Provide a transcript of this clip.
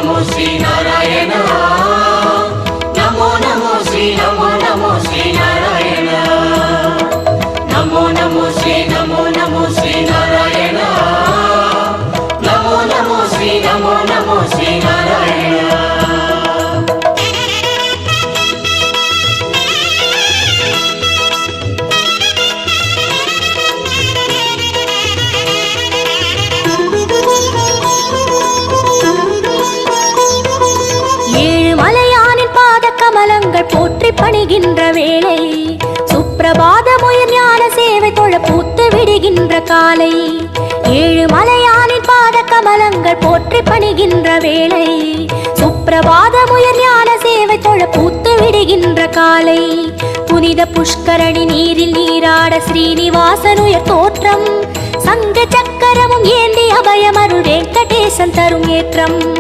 नमो श्री नारायण नमो नमो श्री नमो नमो श्री नारायण नमो नमो श्री नारायण नमो नमो श्री नारायण போற்றி பணிகின்ற வேளை சுப்பிரபாதமுயர் ஞான சேவை தொழ பூத்து விடுகின்ற காலை ஏழு மலையானின் பாத கமலங்கள் போற்றி பணிகின்ற வேளை சுப்பிரபாதமுயர் ஞான சேவை தொழ பூத்து விடுகின்ற காலை புனித புஷ்கரணி நீரில் நீராட ஸ்ரீனிவாசனுயர் தோற்றம் சங்க சக்கரமும் ஏந்தி அபயமருள் வெங்கடேசன் தரும் ஏற்றம்